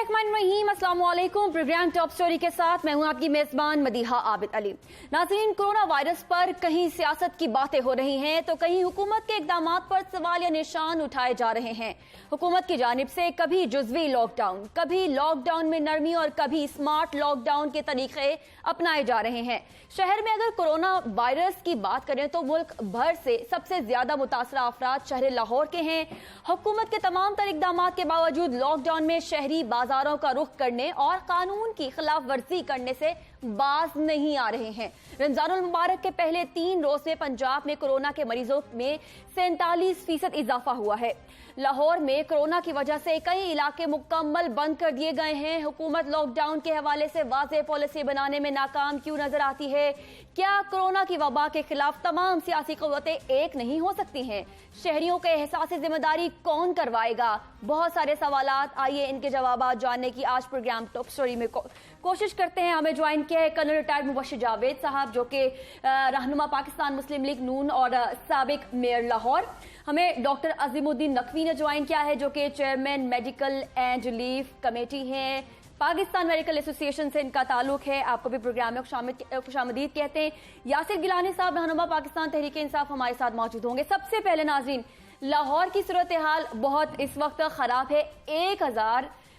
बिस्मिल्लाहिर्रहमानिर्रहीम, अस्सलाम वालेकुम। प्रोग्राम टॉप स्टोरी के साथ मैं हूं आपकी मेजबान मदीहा आबिद अली। नाज़रीन, कोरोना वायरस पर कहीं सियासत की बातें हो रही हैं तो कहीं हुकूमत के इकदामात पर सवाल या निशान उठाए जा रहे हैं। हुकूमत की जानिब से कभी जुज़वी लॉकडाउन, कभी लॉकडाउन में नरमी और कभी स्मार्ट लॉकडाउन के तरीके अपनाए जा रहे हैं। शहर में अगर कोरोना वायरस की बात करें तो मुल्क भर से सबसे ज्यादा मुतासरा अफराद शहर लाहौर के हैं। हुकूमत के तमाम तर इकदामात के बावजूद लॉकडाउन में शहरी बाजारों का रुख करने और कानून की खिलाफ वर्जी करने से बाज नहीं आ रहे हैं। रमजानुल मुबारक के पहले 3 रोज में पंजाब में कोरोना के मरीजों में 47% इजाफा हुआ है। लाहौर में कोरोना की वजह से कई इलाके मुकम्मल बंद कर दिए गए हैं। हुकूमत लॉकडाउन के हवाले से वाज़ेह पॉलिसी बनाने में नाकाम क्यों नजर आती है? क्या कोरोना की वबा के खिलाफ तमाम सियासी क़ुव्वतें एक नहीं हो सकती हैं? शहरियों के एहसास जिम्मेदारी कौन करवाएगा? बहुत सारे सवालात, आइए इनके जवाब जानने की आज प्रोग्राम टॉप स्टोरी में कोशिश करते हैं। हमें ज्वाइन किया है कर्नल रिटायर्ड मुबश्शिर जावेद साहब, जो कि रहनुमा पाकिस्तान मुस्लिम लीग नून और साबिक मेयर लाहौर। हमें डॉक्टर अजीमुद्दीन नकवी ने ज्वाइन किया है, जो कि chairman medical and relief committee हैं, पाकिस्तान मेडिकल एसोसिएशन से इनका ताल्लुक है। आपको भी प्रोग्राम में खुशामदीद कहते हैं। यासिर गिलानी साहब रहनुमा पाकिस्तान तहरीक इंसाफ हमारे साथ मौजूद होंगे। सबसे पहले नाज़रीन, लाहौर की सूरत हाल बहुत इस वक्त खराब है।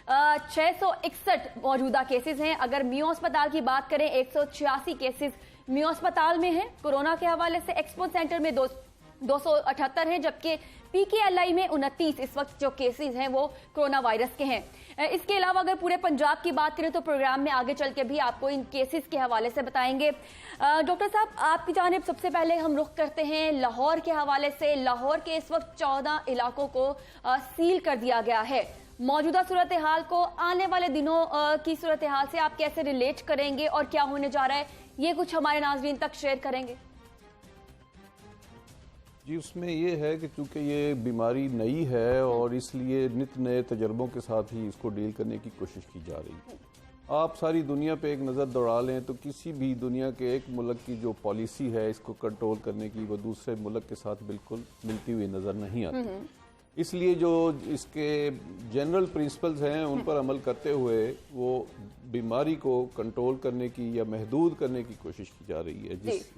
1661 मौजूदा केसेस हैं। अगर मियो अस्पताल की बात करें 186 केसेस मियो अस्पताल में हैं कोरोना के हवाले से। एक्सपो सेंटर में 278 हैं, जबकि PKLI में 29 इस वक्त जो केसेस हैं वो कोरोना वायरस के हैं। इसके अलावा अगर पूरे पंजाब की बात करें तो प्रोग्राम में आगे चल के भी आपको इन केसेस के हवाले से बताएंगे। डॉक्टर साहब, आपकी जानिब सबसे पहले हम रुख करते हैं लाहौर के हवाले से। लाहौर के इस वक्त 14 इलाकों को सील कर दिया गया है। मौजूदा सूरत हाल को आने वाले दिनों की सूरत हाल से आप कैसे रिलेट करेंगे और क्या होने जा रहा है, ये कुछ हमारे नाज़रीन तक शेयर करेंगे? जी, उसमें ये है कि चूँकि ये बीमारी नई है और इसलिए नित नए तजर्बों के साथ ही इसको डील करने की कोशिश की जा रही है। आप सारी दुनिया पे एक नज़र दौड़ा लें तो किसी भी दुनिया के एक मुल्क की जो पॉलिसी है इसको कंट्रोल करने की, वो दूसरे मुल्क के साथ बिल्कुल मिलती हुई नज़र नहीं आती। इसलिए जो इसके जनरल प्रिंसिपल्स हैं उन पर अमल करते हुए वो बीमारी को कंट्रोल करने की या महदूद करने की कोशिश की जा रही है।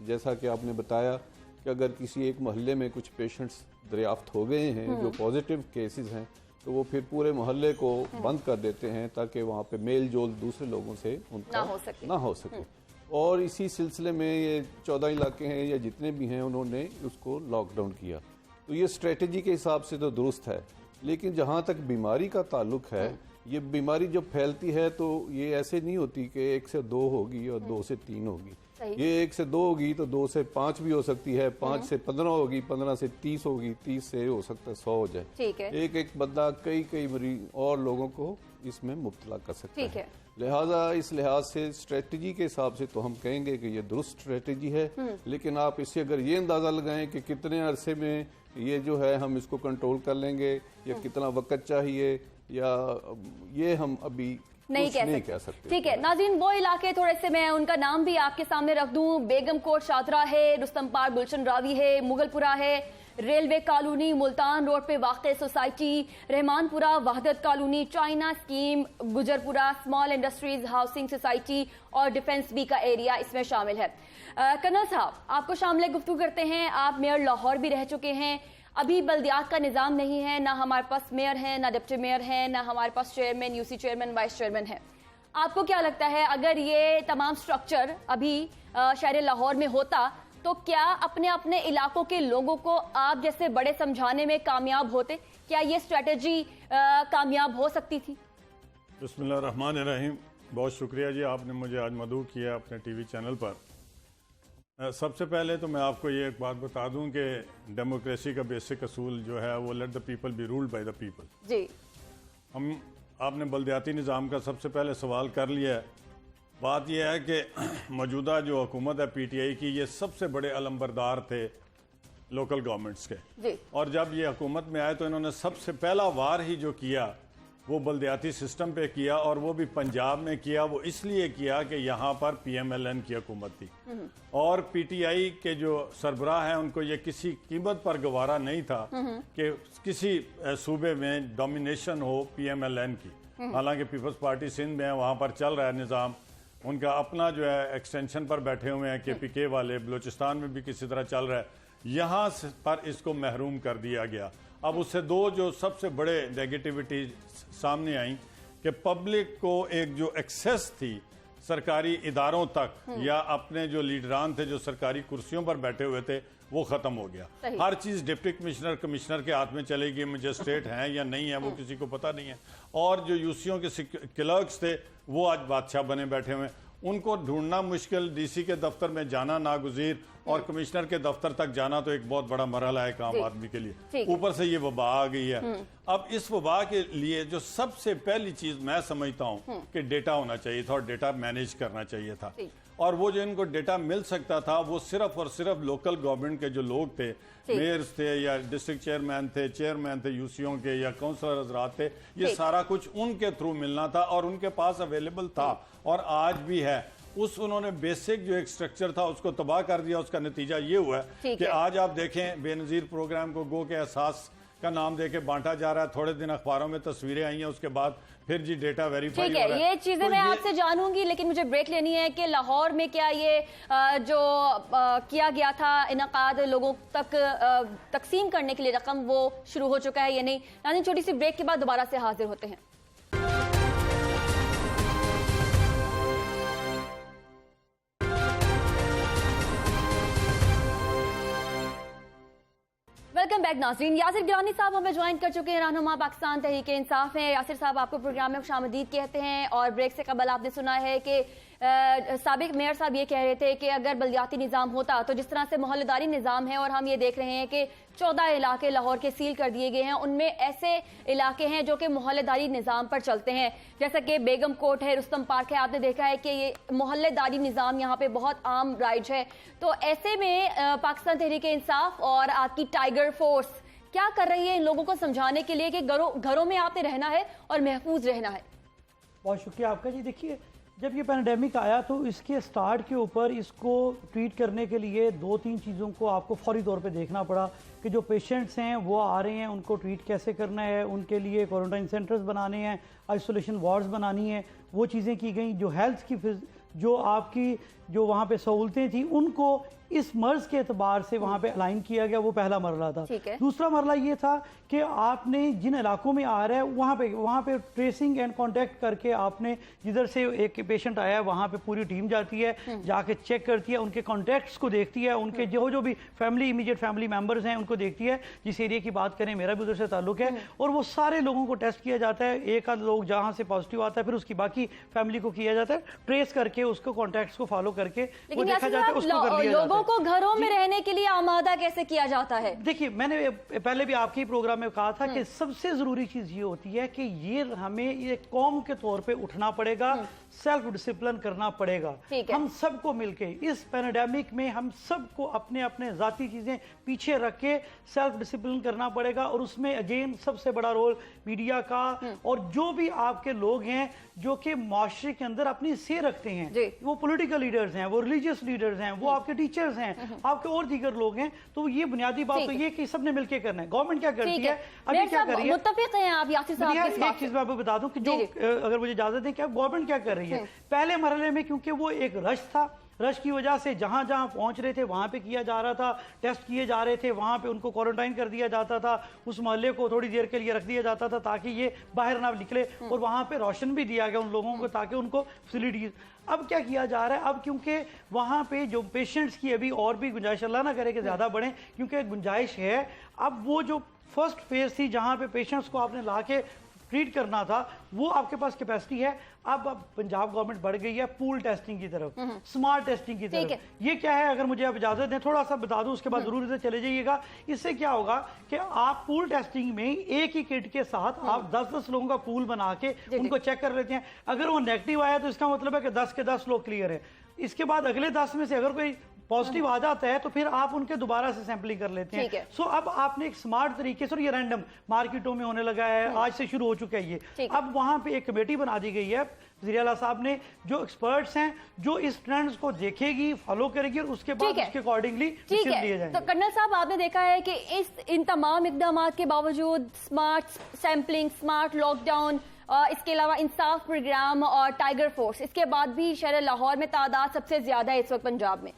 जैसा कि आपने बताया कि अगर किसी एक मोहल्ले में कुछ पेशेंट्स दरियाफ्त हो गए हैं जो पॉजिटिव केसेस हैं, तो वो फिर पूरे मोहल्ले को बंद कर देते हैं ताकि वहाँ पे मेल जोल दूसरे लोगों से उनका ना हो सके। और इसी सिलसिले में ये 14 इलाके हैं या जितने भी हैं उन्होंने उसको लॉकडाउन किया। तो ये स्ट्रेटजी के हिसाब से तो दुरुस्त है, लेकिन जहाँ तक बीमारी का ताल्लुक है, ये बीमारी जब फैलती है तो ये ऐसे नहीं होती कि 1 से 2 होगी और 2 से 3 होगी। ये 1 से 2 होगी तो 2 से 5 भी हो सकती है, 5 से 15 होगी, 15 से 30 होगी, 30 से हो सकता है 100 हो जाए। ठीक है। एक बंदा कई मरीज और लोगों को इसमें मुब्तला कर सकता है। लिहाजा इस लिहाज से स्ट्रेटजी के हिसाब से तो हम कहेंगे कि ये दुरुस्त स्ट्रेटजी है, लेकिन आप इससे अगर ये अंदाजा लगाएं कि कितने अरसे में ये जो है हम इसको कंट्रोल कर लेंगे या कितना वक्त चाहिए, या ये हम अभी नहीं कह सकते। ठीक है नाज़रीन, वो इलाके थोड़े से मैं उनका नाम भी आपके सामने रख दूं। बेगम कोट शादरा है, रुस्तम पार्क गुलशन रावी है, मुगलपुरा है, रेलवे कॉलोनी, मुल्तान रोड पे वाक़े society, Rehmanpura, Wahdat colony, China scheme, Gujjarpura, small industries housing society और डिफेंस बी का एरिया इसमें शामिल है। कर्नल साहब, आपको शामिल गुफ्तगू करते हैं। आप मेयर लाहौर भी रह चुके हैं। अभी बल्दियात का निज़ाम नहीं है, ना हमारे पास मेयर है, ना डिप्टी मेयर है, ना हमारे पास chairman, UC chairman, vice chairman है। आपको क्या लगता है, अगर ये तमाम स्ट्रक्चर अभी शहर लाहौर में होता तो क्या अपने अपने इलाकों के लोगों को आप जैसे बड़े समझाने में कामयाब होते? क्या ये स्ट्रेटजी कामयाब हो सकती थी? बिस्मिल्लाहिर्रहमानिर्रहीम। बहुत शुक्रिया जी, आपने मुझे आज मदऊ किया अपने टीवी चैनल पर। सबसे पहले तो मैं आपको ये एक बात बता दूं कि डेमोक्रेसी का बेसिक असूल जो है वो let the people be ruled by the people. जी, आपने बल्दियाती निज़ाम का सबसे पहले सवाल कर लिया है। बात यह है कि मौजूदा जो हुकूमत है PTI की, ये सबसे बड़े अलंबरदार थे लोकल गवर्नमेंट्स के जी। और जब ये हुकूमत में आए तो इन्होंने सबसे पहला वार ही जो किया वो बल्दियाती सिस्टम पे किया, और वो भी पंजाब में किया। वो इसलिए किया कि यहाँ पर PMLN की हुकूमत थी और PTI के जो सरबराह हैं उनको ये किसी कीमत पर गवारा नहीं था कि किसी सूबे में डोमिनेशन हो PMLN की। हालांकि पीपल्स पार्टी सिंध में है, वहां पर चल रहा है निज़ाम, उनका अपना जो है एक्सटेंशन पर बैठे हुए हैं KPK वाले, बलूचिस्तान में भी किसी तरह चल रहा है, यहाँ पर इसको महरूम कर दिया गया। अब उससे दो जो सबसे बड़े नेगेटिविटी सामने आई कि पब्लिक को एक जो एक्सेस थी सरकारी इदारों तक या अपने जो लीडरान थे जो सरकारी कुर्सियों पर बैठे हुए थे वो खत्म हो गया। हर चीज डिप्टी कमिश्नर के हाथ में चलेगी, मजिस्ट्रेट हैं या नहीं है वो किसी को पता नहीं है। और जो यूसीओ के क्लर्क्स थे वो आज बादशाह बने बैठे हुए हैं, उनको ढूंढना मुश्किल, DC के दफ्तर में जाना नागुज़ीर और कमिश्नर के दफ्तर तक जाना तो एक बहुत बड़ा मरहला है आम आदमी के लिए। ऊपर से ये वबा आ गई है। अब इस वबा के लिए जो सबसे पहली चीज मैं समझता हूँ कि डेटा होना चाहिए था और डेटा मैनेज करना चाहिए था, और वो जो इनको डेटा मिल सकता था वो सिर्फ और सिर्फ लोकल गवर्नमेंट के जो लोग थे, मेयर्स थे या डिस्ट्रिक्ट चेयरमैन थे यूसीओ के या काउंसलर हजरात थे, ये सारा कुछ उनके थ्रू मिलना था और उनके पास अवेलेबल था और आज भी है। उन्होंने बेसिक जो एक स्ट्रक्चर था उसको तबाह कर दिया। उसका नतीजा ये हुआ है कि आज आप देखें बेनजीर प्रोग्राम को गो के एहसास का नाम देके बांटा जा रहा है। थोड़े दिन अखबारों में तस्वीरें आई हैं, उसके बाद फिर जी डेटा वेरीफाई हो रहा है। ये चीजें मैं आपसे जानूंगी, लेकिन मुझे ब्रेक लेनी है कि लाहौर में क्या ये जो किया गया था इनकाद लोगों तक तकसीम करने के लिए रकम वो शुरू हो चुका है या नहीं। यानी छोटी सी ब्रेक के बाद दोबारा से हाजिर होते हैं। वेलकम बैक नाज़रीन। यासिर गिलानी साहब हमें ज्वाइन कर चुके हैं, रहनुमा पाकिस्तान तहरीक इंसाफ हैं। यासिर साहब आपको प्रोग्राम में खुशामदीद कहते हैं। और ब्रेक से कबल आपने सुना है कि साबिक मेयर साहब ये कह रहे थे कि अगर बल्दियाती निज़ाम होता तो जिस तरह से मोहल्लेदारी निज़ाम है, और हम ये देख रहे हैं कि 14 इलाके लाहौर के सील कर दिए गए हैं, उनमें ऐसे इलाके हैं जो कि मोहल्लेदारी निज़ाम पर चलते हैं, जैसा कि बेगम कोट है, रुस्तम पार्क है। आपने देखा है कि ये मोहल्लेदारी निज़ाम यहाँ पे बहुत आम राइज है। तो ऐसे में पाकिस्तान तहरीक इंसाफ और आपकी टाइगर फोर्स क्या कर रही है इन लोगों को समझाने के लिए कि घरों में आपने रहना है और महफूज रहना है? बहुत शुक्रिया आपका जी। देखिए, जब ये पैंडेमिक आया तो इसके स्टार्ट के ऊपर इसको ट्रीट करने के लिए 2-3 चीज़ों को आपको फौरी तौर पे देखना पड़ा कि जो पेशेंट्स हैं वो आ रहे हैं, उनको ट्रीट कैसे करना है, उनके लिए क्वारंटाइन सेंटर्स बनाने हैं, आइसोलेशन वार्ड्स बनानी है, वो चीज़ें की गई। जो हेल्थ की जो आपकी जो वहाँ पे सहूलतें थी उनको इस मर्ज के एतबार से वहाँ पे अलाइन किया गया, वो पहला मरला था। दूसरा मरला ये था कि आपने जिन इलाकों में आ रहा है वहाँ पे ट्रेसिंग एंड कांटेक्ट करके आपने जिधर से एक पेशेंट आया है वहाँ पे पूरी टीम जाती है, जाके चेक करती है, उनके कॉन्टैक्ट्स को देखती है, उनके जो भी इमीडिएट फैमिली मेम्बर्स हैं उनको देखती है। जिस एरिया की बात करें, मेरा भी उधर से ताल्लुक है, और वो सारे लोगों को टेस्ट किया जाता है। एक आध लोग जहाँ से पॉजिटिव आता है फिर उसकी बाकी फैमिली को किया जाता है, ट्रेस करके उसको कॉन्टैक्ट्स को फॉलो करके वो देखा जाता है, उसको कर लिया जाता है। को घरों में रहने के लिए आमादा कैसे किया जाता है? देखिए, मैंने पहले भी आपके प्रोग्राम में कहा था कि सबसे जरूरी चीज ये होती है कि ये हमें ये कौम के तौर पे उठना पड़ेगा, सेल्फ डिसिप्लिन करना पड़ेगा। हम सबको मिलके इस पैंडेमिक में हम सबको अपने अपने जाती चीजें पीछे रख के सेल्फ डिसिप्लिन करना पड़ेगा। और उसमें अगेन सबसे बड़ा रोल मीडिया का, और जो भी आपके लोग हैं जो कि माशरे के अंदर अपनी से रखते हैं, वो पॉलिटिकल लीडर्स हैं, वो रिलीजियस लीडर्स हैं, वो आपके टीचर्स हैं, आपके और दीगर लोग हैं। तो ये बुनियादी बात तो ये कि सबने मिलकर करना है। गवर्नमेंट क्या करती है, अभी क्या कर रही है? मुत्तफिक हैं आप यासिर साहब की इस बात से? एक चीज मैं आपको बता दूं कि जो अगर मुझे इजाजत है, क्या गवर्नमेंट क्या कर रही है? पहले मरहले में क्योंकि वो एक रश था, रश की वजह से जहां जहां पहुंच रहे थे वहां पे किया जा रहा था, टेस्ट किए जा रहे थे, वहां पे उनको क्वारंटाइन कर दिया जाता था, उस मोहल्ले को थोड़ी देर के लिए रख दिया जाता था ताकि ये बाहर ना निकले, और वहां पे रोशन भी दिया गया उन लोगों को ताकि उनको फैसिलिटीज। अब क्या किया जा रहा है, अब क्योंकि वहां पे जो पेशेंट्स की अभी और भी गुंजाइश, अल्लाह ना करे कि ज्यादा बढ़े, क्योंकि गुंजाइश है, अब वो जो फर्स्ट फेज थी जहां पे पेशेंट्स को आपने ला के ट्रीट करना था, वो आपके पास कैपेसिटी है। अब पंजाब गवर्नमेंट बढ़ गई है पूल टेस्टिंग की तरफ, स्मार्ट टेस्टिंग की तरफ। ये क्या है, अगर मुझे आप इजाजत दें थोड़ा सा बता दूं, उसके बाद जरूर इधर चले जाइएगा। इससे क्या होगा कि आप पूल टेस्टिंग में एक ही किट के साथ आप 10-10 लोगों का पूल बना के उनको चेक कर लेते हैं। अगर वो नेगेटिव आया तो इसका मतलब है कि 10 के 10 लोग क्लियर है। इसके बाद अगले 10 में से अगर कोई पॉजिटिव आ जाता है तो फिर आप उनके दोबारा से सैंपलिंग कर लेते हैं। सो अब आपने एक स्मार्ट तरीके से, और ये रैंडम मार्केटों में होने लगा है, आज से शुरू हो चुका है ये। अब वहां पे एक कमेटी बना दी गई है वज़ीर आला साहब ने, जो एक्सपर्ट्स हैं, जो इस ट्रेंड्स को देखेगी, फॉलो करेगी, और उसके बाद उसके अकॉर्डिंगली डिसीजन लिए जाएंगे। तो कर्नल साहब, आपने देखा है कि इन तमाम इकदाम के बावजूद स्मार्ट सैंपलिंग, स्मार्ट लॉकडाउन, اس کے علاوہ انصاف پروگرام اور ٹائیگر فورس، اس کے بعد بھی شہر لاہور میں تعداد سب سے زیادہ ہے اس وقت پنجاب میں.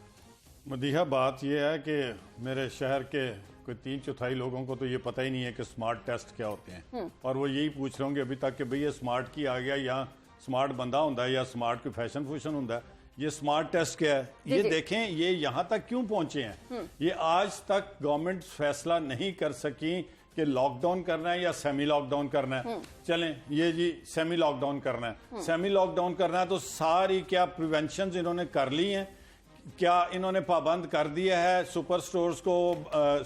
مدیحہ بات یہ ہے کہ میرے شہر کے کوئی 3/4 لوگوں کو تو یہ پتہ ہی نہیں ہے کہ سمارٹ ٹیسٹ کیا ہوتے ہیں، اور وہ یہی پوچھ رہے ہوں گے ابھی تک کہ بھئی یہ سمارٹ کی آ گیا، یا سمارٹ بندہ ہوتا ہے یا سمارٹ کوئی فیشن فوشن ہوتا ہے، یہ سمارٹ ٹیسٹ کیا ہے. یہ دیکھیں یہ یہاں تک کیوں پہنچے ہیں. یہ آج تک گورنمنٹ فیصلہ نہیں کر سکی کہ لاک ڈاؤن کرنا ہے یا سیمی لاک ڈاؤن کرنا ہے. چلیں یہ جی سیمی لاک ڈاؤن کرنا ہے، سیمی لاک ڈاؤن کرنا ہے تو ساری کیا پریونشنز انہوں نے کر لی ہیں؟ کیا انہوں نے پابند کر دیا ہے سپر سٹورز کو،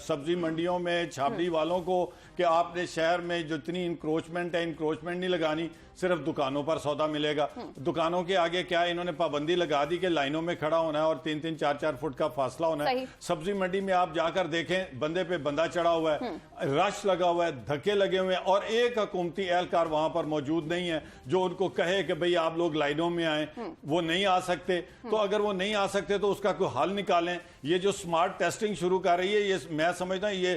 سبزی منڈیوں میں چھاپڑی والوں کو کہ آپ نے شہر میں جتنی انکروچمنٹ ہے انکروچمنٹ نہیں لگانی، صرف دکانوں پر سودا ملے گا. دکانوں کے آگے کیا انہوں نے پابندی لگا دی کہ لائنوں میں کھڑا ہونا ہے اور 3-3 4-4 فٹ کا فاصلہ ہونا ہے. سبزی منڈی میں آپ جا کر دیکھیں بندے پہ بندہ چڑھا ہوا ہے، رش لگا ہوا ہے، دھکے لگے ہوئے ہیں، اور ایک حکومتی اہلکار وہاں پر موجود نہیں ہے جو ان کو کہے کہ بھئی آپ لوگ لائنوں میں آئیں. وہ نہیں آ سکتے. تو اگر وہ نہیں آ سکتے تو اس کا کوئی حل نکالیں. یہ جو سمارٹ ٹیسٹنگ شروع کر رہی ہے، یہ میں سمجھتا ہوں یہ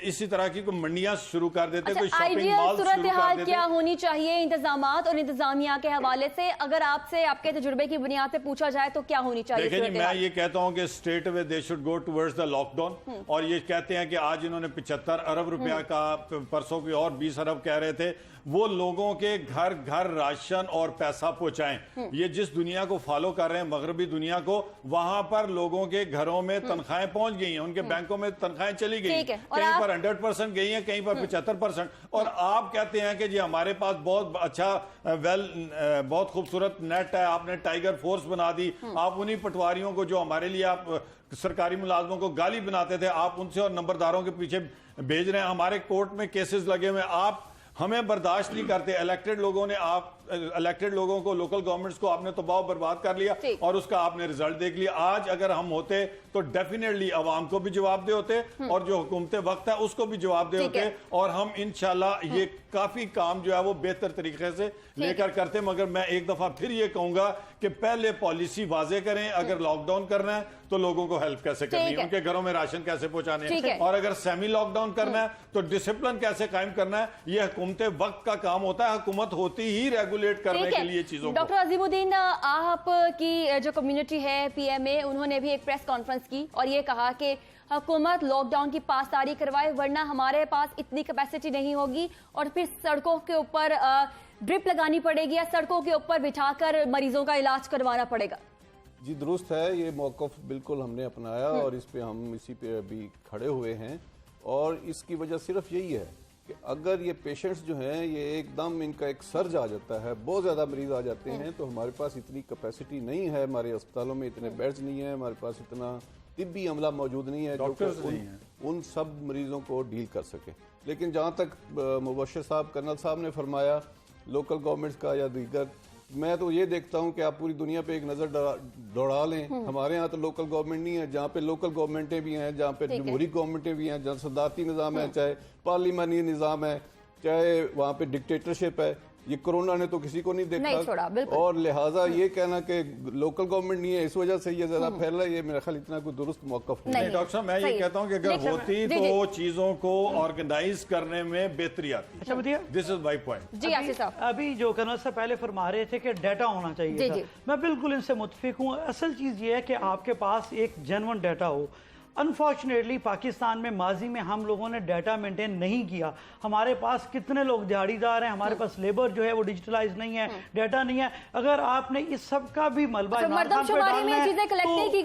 اسی طرح کی کوئی منڈیاں شروع کر دیتے، کوئی شاپنگ مال شروع کر دیتے. کیا ہونی چاہیے انتظامات اور انتظامیہ کے حوالے سے، اگر آپ سے آپ کے تجربے کی بنیاد پہ پوچھا جائے تو کیا ہونی چاہیے؟ دیکھیں جی میں یہ کہتا ہوں کہ straightaway they should go towards the lockdown. اور یہ کہتے ہیں کہ آج انہوں نے 75 ارب روپیہ کا، پرسوں کی اور 20 ارب کہہ رہے تھے، وہ لوگوں کے گھر گھر راشن اور پیسہ پہنچائیں. یہ جس دنیا کو فالو کر رہے ہیں مغربی دنیا کو، وہاں پر لوگوں کے گھروں میں تنخواہیں پہنچ گئی ہیں، ان کے بینکوں میں تنخواہیں چلی گئی ہیں، کہیں پر 100% گئی ہیں، کہیں پر 75%. اور آپ کہتے ہیں کہ جی ہمارے پاس بہت اچھا بہت خوبصورت نیٹ ہے، آپ نے ٹائیگر فورس بنا دی. آپ انہی پٹواریوں کو جو ہمارے لیے آپ سرکاری ملازموں کو گالی بناتے تھے، آپ ان سے اور نمبرداروں کے پیچھے بھیج رہے ہیں. ہمارے کورٹ میں کیسز لگے ہوئے، آپ ہمیں برداشت نہیں کرتے. الیکٹڈ لوگوں نے الیکٹڈ لوگوں کو، لوکل گورنمنٹس کو آپ نے تباہ و برباد کر لیا اور اس کا آپ نے رزلٹ دیکھ لیا. آج اگر ہم ہوتے تو ڈیفینیٹلی عوام کو بھی جواب دے ہوتے اور جو حکومت وقت ہے اس کو بھی جواب دے ہوتے، اور ہم انشاءاللہ یہ کافی کام جو ہے وہ بہتر طریقے سے لے کر کرتے. مگر میں ایک دفعہ پھر یہ کہوں گا کہ پہلے پالیسی واضح کریں. اگر لاک ڈاؤن کرنا ہے تو لوگوں کو ہیلپ کیسے کرنی ہے، ان کے گھروں میں راشن کیسے پہنچانے ہیں، اور اگر سیمی لاک ڈاؤن کرنا ہے تو ڈسپلن کیسے قائم کرنا ہے. یہ حکومت وقت کا کام ہوتا ہے. حکومت ہوتی ہی ریگولیٹ کرنے کے لیے چیزوں کو. ڈاکٹر عظیم الدین، آپ کی جو کمیونٹی ہے پی ایم اے، انہوں نے بھی ایک پریس کانفرنس کی اور یہ کہا کہ حکومت لاک ڈاؤن کی پاسداری کروائے، ورنہ ہمارے پاس اتنی کیپیسٹی نہیں ہوگی اور پھر سڑکوں کے اوپر ڈرپ لگانی پڑے گی یا سڑکوں کے اوپر بٹھا کر مریضوں کا علاج کروانا پڑے گا. جی درست ہے، یہ موقف بالکل ہم نے اپنایا اور اس پہ ہم اسی پہ ابھی کھڑے ہوئے ہیں. اور اس کی وجہ صرف یہی ہے کہ اگر یہ پیشنٹس جو ہیں یہ ایک دم ان کا ایک سرج آ جاتا ہے، بہت زیادہ مریض آ جاتے ہیں، تو ہمارے پاس اتنی کیپیسٹی نہیں ہے، ہمارے اسپتالوں میں اتنے بیڈز نہیں ہیں، ہمارے پاس اتنا طبی عملہ موجود نہیں ہے جو ان سب مریضوں کو ڈیل کر سکے. لیکن جہاں تک مبشر صاحب، کرنل صاحب نے فرمایا لوکل گورنمنٹس کا یا دیگر، میں تو یہ دیکھتا ہوں کہ آپ پوری دنیا پہ ایک نظر دوڑا لیں. ہمارے ہاں تو لوکل گورنمنٹ نہیں ہے. جہاں پہ لوکل گورنمنٹیں بھی ہیں، جہاں پہ جمہوری گورنمنٹیں بھی ہیں، جہاں صدارتی نظام ہے، چاہے پارلیمانی نظام ہے، چاہے وہاں پہ ڈکٹیٹرشپ ہے، یہ کرونا نے تو کسی کو نہیں دیکھا. اور لہٰذا یہ کہنا کہ لوکل گورنمنٹ نہیں ہے اس وجہ سے یہ زیادہ پھیل رہا ہے، یہ میرا خیال اتنا کوئی درست موقف نہیں. ڈاکٹر صاحب میں یہ کہتا ہوں کہ اگر ہوتی تو چیزوں کو آرگنائز کرنے میں بہتری آتی. دس از مائی پوائنٹ. جی آصف صاحب، ابھی جو کرنل صاحب پہلے فرما رہے تھے کہ ڈیٹا ہونا چاہیے تھا، میں بالکل ان سے متفق ہوں. اصل چیز یہ ہے کہ آپ کے پاس ایک جینون ڈیٹا ہو. انفارچونیٹلی پاکستان میں ماضی میں ہم لوگوں نے ڈیٹا مینٹین نہیں کیا. ہمارے پاس کتنے لوگ دیہڑی دار ہیں، ہمارے پاس لیبر جو ہے وہ ڈیجیٹلائز نہیں ہے، ڈیٹا نہیں ہے. اگر آپ نے اس سب کا بھی ملبہ عمران خان پہ ڈالنا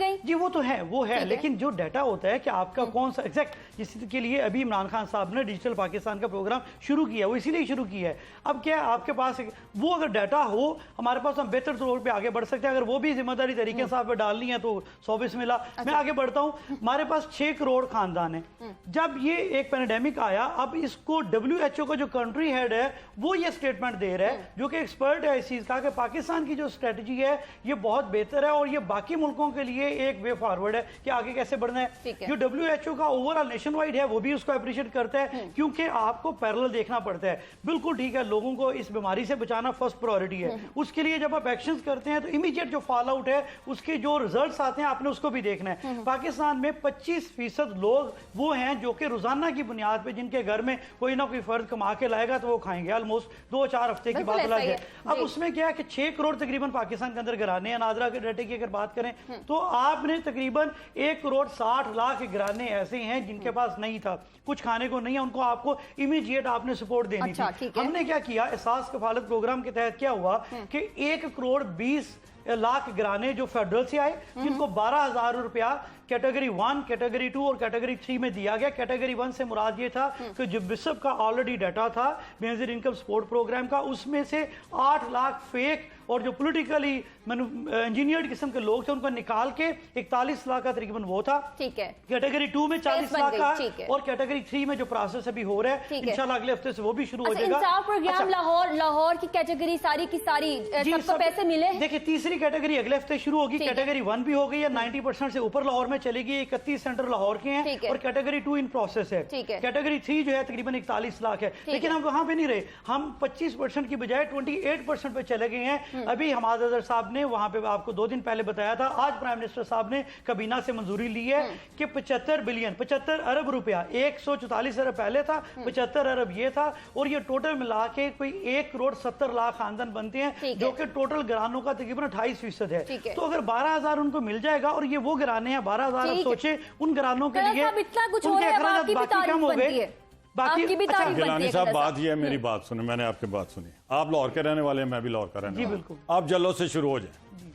ہے جی وہ تو ہے، وہ ہے، لیکن جو ڈیٹا ہوتا ہے کہ آپ کا کون سا ایگزیکٹ، جس کے لیے ابھی عمران خان صاحب نے ڈیجیٹل پاکستان کا پروگرام شروع کیا، وہ اسی لیے شروع کیا ہے. اب کیا آپ کے پاس وہ اگر ڈیٹا ہو ہمارے پاس، ہم بہتر طور پہ آگے بڑھ سکتے ہیں. اگر وہ بھی ذمہ داری طریقے سے آپ پہ ڈالنی ہے تو 100 بسم اللہ. میں آگے بڑھتا ہوں. ہمارے پاس 6 کروڑ خاندان ہیں. جب یہ ایک پینڈیمک آیا، اب اس کو WHO کا جو کنٹری ہیڈ ہے وہ یہ سٹیٹمنٹ دے رہا ہے، جو کہ ایکسپرٹ ہے اس چیز کا، کہ پاکستان کی جو اسٹریٹجی ہے یہ بہت بہتر ہے اور یہ باقی ملکوں کے لیے ایک وے فارورڈ ہے کہ آگے کیسے بڑھنا ہے. جو WHO کا اوورآل نیشن وائڈ ہے وہ بھی اس کو اپریشیٹ کرتا ہے، کیونکہ آپ کو پیرلل دیکھنا پڑتا ہے. بالکل ٹھیک ہے، لوگوں کو اس بیماری سے بچانا فرسٹ پرائورٹی ہے. اس کے لیے جب آپ ایکشنز کرتے ہیں تو امیڈیٹ جو فال آؤٹ ہے، اس کے جو ریزلٹس آتے ہیں آپ نے اس کو بھی دیکھنا ہے. پاکستان میں 25% लोग वो हैं जो कि रोजाना की बुनियाद पे जिनके घर में कोई ना कोई फर्द कमा के लाएगा तो वो खाएंगे। ऑलमोस्ट 2-4 हफ्ते की बात अलग है। अब उसमें क्या है कि 6 करोड़ तकरीबन पाकिस्तान के अंदर घराने हैं। नादरा के डाटे की अगर बात करें तो आपने तकरीबन 1 करोड़ 60 लाख घराने ऐसे हैं जिनके पास नहीं था, कुछ खाने को नहीं है, उनको आपको इमीडिएट आपने सपोर्ट देनी थी। हमने क्या किया, एहसास कफालत प्रोग्राम के तहत क्या हुआ कि 1 करोड़ 20 लाख घराने जो फेडरल से आए जिनको 12,000 रुपया कैटेगरी 1, कैटेगरी 2 और कैटेगरी 3 में दिया गया। कैटेगरी 1 से मुराद ये था कि जो बिशप का ऑलरेडी डाटा था बेनजीर इनकम सपोर्ट प्रोग्राम का, उसमें से 8 लाख फेक और जो पॉलिटिकली इंजीनियर्ड किस्म के लोग थे उनको निकाल के 41 लाख का तकरीबन वो था। ठीक है। कैटेगरी 2 में 40 लाख का और कैटेगरी 3 में जो प्रोसेस अभी हो रहा है इंशाल्लाह अगले हफ्ते से वो भी शुरू हो जाएगा। इंसाफ प्रोग्राम लाहौर की कैटेगरी सारी की सारी सबको पैसे मिले। देखिए तीसरी कैटेगरी अगले हफ्ते शुरू होगी। कैटेगरी 1 भी हो गई है, 90% से ऊपर लाहौर में चलेगी। 31 सेंटर लाहौर के हैं और कैटेगरी 2 इन प्रोसेस है। कैटेगरी 3 जो है तकरीबन 41 लाख है। लेकिन हम वहां पे नहीं रहे, हम 25% की बजाय 28% पे चले गए हैं। अभी हमाद अजहर साहब ने वहां पे आपको 2 दिन पहले बताया था, आज प्राइम मिनिस्टर साहब ने काबीना से मंजूरी ली है कि 75 अरब रुपया, 144 अरब पहले था, 75 अरब ये था और ये टोटल मिला के कोई 1 करोड़ 70 लाख खानदान बनते हैं जो कि टोटल घरानों का तकरीबन 28% है। तो अगर 12,000 उनको मिल जाएगा और ये वो घराने हैं 12,000, सोचे उन घरानों के लिए इतना कुछ हो रहा है, बाकी कम हो गए। गिलानी साहब बात ये है, मेरी बात सुने, मैंने आपकी बात सुनी। आप लाहौर के रहने वाले हैं, मैं भी लाहौर का रहने वाला हूं। आप जल्लो से शुरू हो जाए,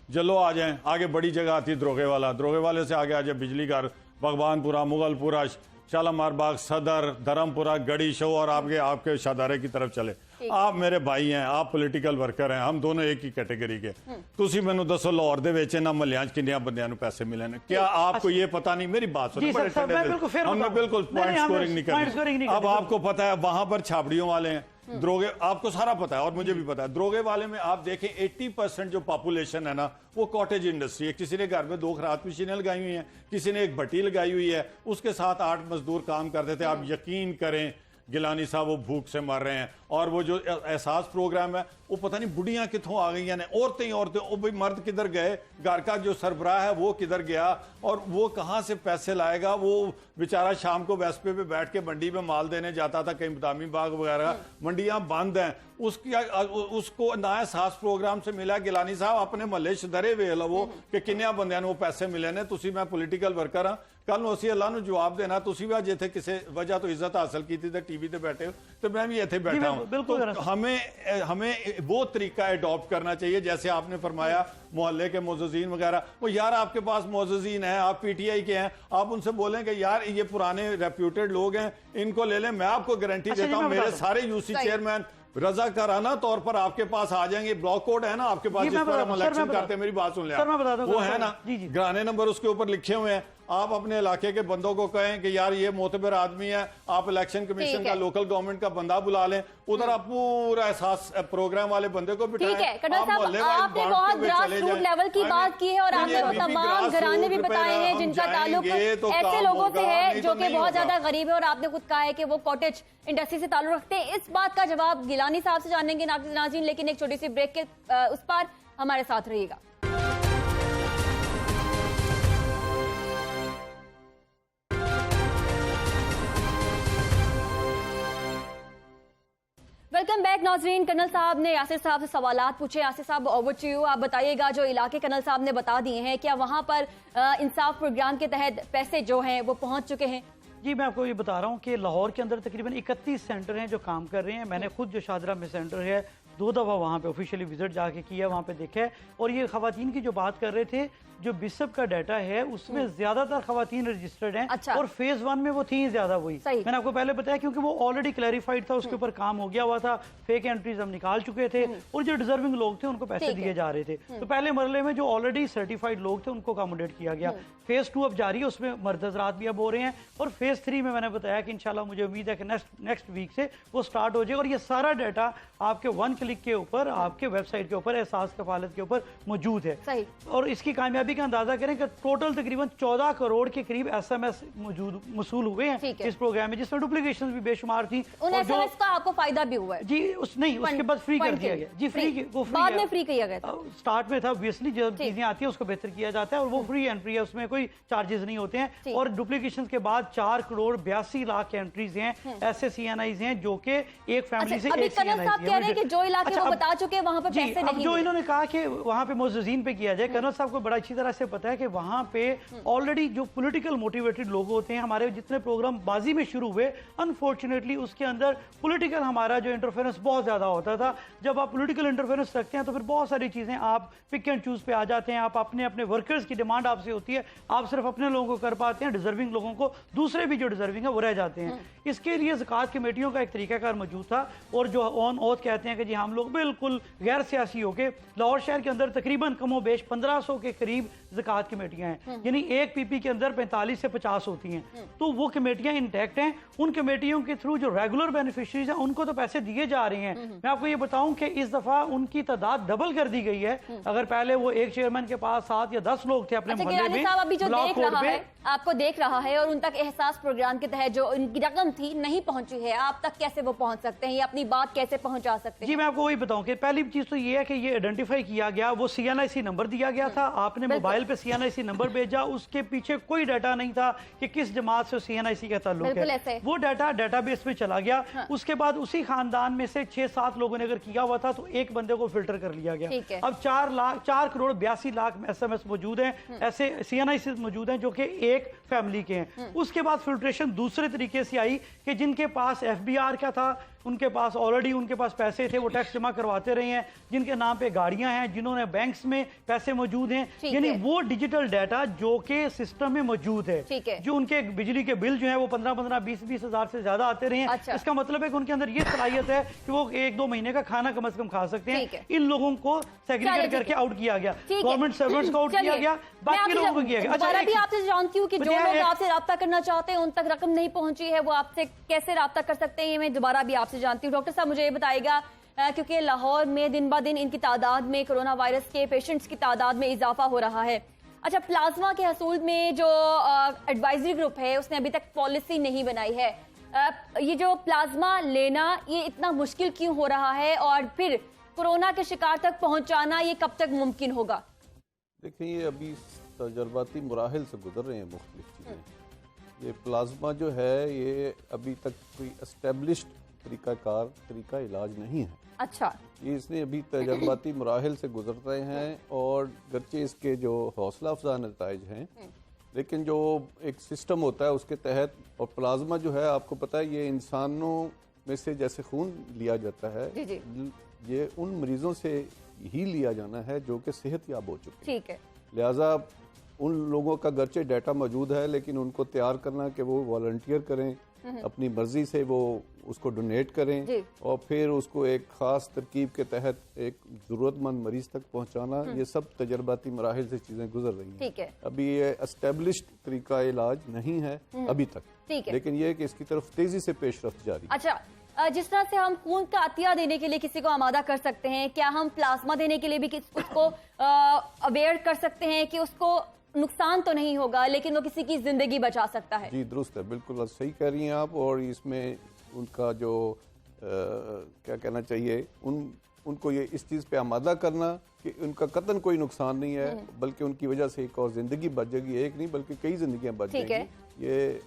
जल्लो आ जाएं, आगे बड़ी जगह आती है दरोगे वाला, दरोगे वाले से आगे आ जाए बिजली घर, भगवानपुरा, मुगलपुरा, शालामार बाग, सदर, धर्मपुरा, गड़ी शो और आपके शादारे की तरफ चले। आप मेरे भाई हैं, आप पॉलिटिकल वर्कर हैं, हम दोनों एक ही कैटेगरी के। तुसी मैनू दसो लाहौर दे विच इन्हां महल्लियां च किन्ने बंदियां नूं पैसे मिले ने? क्या आपको ये पता नहीं? मेरी बात सुनो, हमने बिल्कुल पॉइंट स्कोरिंग नहीं करनी। अब आपको पता है वहां पर छाबड़ियों वाले हैं, दरोगे, आपको सारा पता है और मुझे भी पता है। दरोगे वाले में आप देखें 80% जो पॉपुलेशन है ना वो कॉटेज इंडस्ट्री है। किसी ने घर में 2 खरात मशीनें लगाई हुई हैं, किसी ने एक भट्टी लगाई हुई है, उसके साथ 8 मजदूर काम करते थे। आप यकीन करें गिलानी साहब वो भूख से मर रहे हैं। और वो जो एहसास प्रोग्राम है वो पता नहीं बुढ़ियां कितों आ गई हैं, औरतें ओ भाई मर्द किधर गए, घर का जो सरबराह है वो किधर गया और वो कहां से पैसे लाएगा? वो बेचारा शाम को वेस्पे पे बैठ के मंडी में माल देने जाता था, कहीं बदामी बाग वगैरह, मंडियां बंद हैं, उसको ना एहसास प्रोग्राम से मिला। गिलानी साहब अपने महल्ले शदरे वे लवो कि किन्ने बंदियां वो पैसे मिले ने। तुसी मैं पॉलिटिकल वर्कर हाँ, कल असी अल्लाह नूं जवाब देना। तुसी भी अज इत्थे किसी वजह तो इज्जत हासिल की थी टीवी ते बैठे हो, तो मैं भी इत्थे बैठा हूं। तो हमें वो तरीका अडॉप्ट करना चाहिए जैसे आपने फरमाया मोहल्ले के मुअज्जिज़ीन वगैरह। वो यार आपके पास मुअज्जिज़ीन हैं, आप पीटीआई के हैं, आप उनसे बोलें कि यार ये पुराने रेप्यूटेड लोग हैं, इनको ले लें। मैं आपको गारंटी देता हूं मेरे सारे यूसी चेयरमैन रजाकाराना तौर पर आपके पास आ जाएंगे। ब्लॉक कोड है ना आपके पास, जिस पर हम इलेक्शन करते हैं, मेरी बात सुन लें, वो है ना, घराने नंबर उसके ऊपर लिखे हुए हैं। आप अपने इलाके के बंदों को कहें कि यार ये मोतबर आदमी है, आप इलेक्शन कमीशन का, लोकल गवर्नमेंट का बंदा बुला लें, उधर आप पूरा एहसास प्रोग्राम वाले बंदे को बिठाएं। ठीक है कर्नल साहब, आपने बहुत ग्रास रूट लेवल की बात की है और आपने वो तमाम घराने भी बताए हैं जिनका ताल्लुक ऐसे लोगों से है जो कि बहुत ज्यादा गरीब है और आपने खुद कहा है कि वो कॉटेज इंडस्ट्री से ताल्लुक रखते हैं। इस बात का जवाब गिलानी साहब से जानेंगे नाज़रीन, लेकिन एक छोटी सी ब्रेक के उस पर हमारे साथ रहिएगा। वेलकम बैक नाजरीन। कर्नल साहब ने यासिर साहब से सवालात पूछे। यासिर साहब ओवर टू यू, आप बताइएगा जो इलाके कर्नल साहब ने बता दिए हैं, क्या वहां पर इंसाफ प्रोग्राम के तहत पैसे जो हैं वो पहुंच चुके हैं? जी मैं आपको ये बता रहा हूँ कि लाहौर के अंदर तकरीबन 31 सेंटर हैं जो काम कर रहे हैं। मैंने खुद जो शादरा में सेंटर है 2 दफ़ा वहाँ पे ऑफिशियली विजिट जाके किया, वहाँ पे देखा है। और ये खवातीन की जो बात कर रहे थे, जो बिशप का डाटा है उसमें ज्यादातर खवातीन रजिस्टर्ड हैं। अच्छा। और फेज 1 में वो थी ज्यादा वही, मैंने आपको पहले बताया, क्योंकि वो ऑलरेडी क्लैरिफाइड था, उसके ऊपर काम हो गया हुआ था, फेक एंट्रीज हम निकाल चुके थे और जो डिजर्विंग लोग थे उनको पैसे दिए जा रहे थे। तो पहले मरले में जो ऑलरेडी सर्टिफाइड लोग थे उनको अकोमोडेट किया गया। फेज 2 अब जारी है, उसमें मर्द हज़रात भी अब हो रहे हैं। और फेज 3 में मैंने बताया कि इंशाल्लाह मुझे उम्मीद है कि नेक्स्ट वीक से वो स्टार्ट हो जाएगा। और ये सारा डाटा आपके 1 क्लिक के ऊपर, आपके वेबसाइट के ऊपर, एहसास कफालत के ऊपर मौजूद है। और इसकी कामयाबी कामयाबी का अंदाजा करें कि टोटल तकरीबन 14 करोड़ के करीब SMS मसूल हुए हैं इस प्रोग्राम में, जिसमें डुप्लीकेशन भी बेशुमार थी। उन SMS का आपको फायदा भी हुआ है जी? उसके बाद फ्री कर दिया गया जी, फ्री बाद में फ्री किया गया था। स्टार्ट में था ऑब्वियसली, जब चीजें आती है उसको बेहतर किया जाता है और वो फ्री एंट्री है, उसमें कोई चार्जेस नहीं होते हैं। और डुप्लीकेशन के बाद 4 करोड़ 82 लाख एंट्रीज हैं, ऐसे CNIs हैं जो कि एक फैमिली से अभी कर्नल साहब कह रहे हैं कि जो इलाके वो बता चुके हैं वहां पे पैसे नहीं, जो इन्होंने कहा कि वहां पे मुअज़्ज़िज़ीन पे किया जाए, कर्नल साहब को बड़ा अच्छी तरह से पता है कि वहां पे ऑलरेडी जो पॉलिटिकल मोटिवेटेड लोग होते हैं, हमारे जितने प्रोग्राम बाजी में शुरू हुए, अनफॉर्चुनेटली उसके अंदर पॉलिटिकल हमारा जो इंटरफेरेंस बहुत ज्यादा होता था। जब आप पॉलिटिकल इंटरफेरेंस रखते हैं तो फिर बहुत सारी चीजें आप पिक एंड चूज पे आ जाते हैं। आप अपने अपने वर्कर्स की डिमांड आपसे होती है, आप सिर्फ अपने लोगों को कर पाते हैं, डिजर्विंग लोगों को, दूसरे भी जो डिजर्विंग है वो रह जाते हैं। इसके लिए ज़कात कमेटियों का एक तरीकाकार मौजूद था और जो ऑन ओथ कहते हैं कि जी हम लोग बिल्कुल गैर सियासी होके, लाहौर शहर के अंदर तकरीबन कमो बेश 1500 के करीब ज़कात कमेटियां हैं, यानी एक PP के अंदर 45 से 50 होती हैं। तो वो कमेटियां इंटैक्ट हैं। उन कमेटियों के थ्रू जो रेगुलर बेनिफिशरीज हैं उनको तो पैसे दिए जा रहे हैं। मैं आपको ये बताऊं कि इस दफा उनकी तादाद डबल कर दी गई है। अगर पहले वो एक चेयरमैन के पास 7 या 10 लोग थे अपने मोहल्ले में, अभी जो देख रहा है, आपको देख रहा है और उन तक एहसास प्रोग्राम के तहत जो उनकी रकम थी नहीं पहुंची है, आप तक कैसे वो पहुंच सकते हैं या अपनी बात कैसे पहुंचा सकते हैं? जी मैं आपको वही बताऊं कि पहली चीज तो ये है कि ये आइडेंटिफाई किया गया, वो CNIC नंबर दिया गया था, आपने मोबाइल पे CNIC नंबर भेजा, उसके पीछे कोई डाटा नहीं था कि किस जमात से CNIC का ताल्लुक है। वो डाटा डेटाबेस में चला गया। उसके बाद उसी खानदान में से 6-7 लोगों ने अगर किया हुआ था तो एक बंदे को फिल्टर कर लिया गया। अब 4 करोड़ 82 लाख SMS मौजूद हैं, ऐसे CNIC मौजूद हैं जो कि एक फैमिली के हैं। उसके बाद फिल्ट्रेशन दूसरे तरीके से आई कि जिनके पास FBR का था, उनके पास ऑलरेडी उनके पास पैसे थे, वो टैक्स जमा करवाते रहे हैं, जिनके नाम पे गाड़ियां हैं, जिन्होंने बैंक्स में पैसे मौजूद हैं, यानी वो डिजिटल डाटा जो कि सिस्टम में मौजूद है। जो उनके बिजली के बिल जो है वो 15-15, 20-20 हजार से ज्यादा आते रहे हैं। इसका मतलब है कि उनके अंदर ये सलाहियत है कि वो 1-2 महीने का खाना कम से कम खा सकते हैं। इन लोगों को सेग्रीगेट करके आउट किया गया, गवर्नमेंट सर्वेंट्स को आउट किया गया, बाकी लोगों को किया गया। अच्छा, भी आपसे जानती हूँ कि जो लोग आपसे राब्ता करना चाहते हैं उन तक रकम नहीं पहुंची है, वो आपसे कैसे राब्ता कर सकते हैं, ये मैं दोबारा भी आपसे जानती हूँ। डॉक्टर साहब मुझे ये बताइएगा, क्योंकि लाहौर में दिन ब दिन इनकी तादाद में, कोरोना वायरस के पेशेंट्स की तादाद में इजाफा हो रहा है। अच्छा, प्लाज्मा के हसूल में जो एडवाइजरी ग्रुप है उसने अभी तक पॉलिसी नहीं बनाई है। ये जो प्लाज्मा लेना ये इतना मुश्किल क्यों हो रहा है और फिर कोरोना के शिकार तक पहुंचाना ये कब तक मुमकिन होगा? देखिए, ये अभी तजर्बाती मराहिल से गुजर रहे हैं मुख्तलिफ चीज़ें। ये प्लाज्मा जो है ये अभी तक कोई एस्टेब्लिश्ड तरीका इलाज नहीं है। अच्छा, ये इसने अभी तजर्बाती मराहिल से गुजर रहे हैं और गरचे इसके जो हौसला अफजा नताइज हैं, लेकिन जो एक सिस्टम होता है उसके तहत, और प्लाज्मा जो है आपको पता है ये इंसानों में से जैसे खून लिया जाता है, ये उन मरीजों से ही लिया जाना है जो कि सेहत याब हो चुके। ठीक है, लिहाजा उन लोगों का गरचे डाटा मौजूद है, लेकिन उनको तैयार करना कि वो वॉलंटियर करें, अपनी मर्जी से वो उसको डोनेट करें और फिर उसको एक ख़ास तरकीब के तहत एक ज़रूरतमंद मरीज तक पहुंचाना, ये सब तजर्बाती मराहिल से चीज़ें गुजर रही हैं। ठीक है, अभी ये एस्टेब्लिश्ड तरीका इलाज नहीं है अभी तक, लेकिन ये कि इसकी तरफ तेज़ी से पेशरफ्त जारी है। अच्छा, जिस तरह से हम खून का अतिया देने के लिए किसी को आमादा कर सकते हैं, क्या हम प्लाज्मा देने के लिए भी उसको अवेयर कर सकते हैं कि उसको नुकसान तो नहीं होगा लेकिन वो किसी की जिंदगी बचा सकता है? जी दुरुस्त है, बिल्कुल सही कह रही हैं आप। और इसमें उनका जो क्या कहना चाहिए, उनको ये इस चीज़ पे आमादा करना कि उनका कतन कोई नुकसान नहीं है, बल्कि उनकी वजह से एक और जिंदगी बच जाएगी, एक नहीं बल्कि कई जिंदगियां बच जाएंगी। ये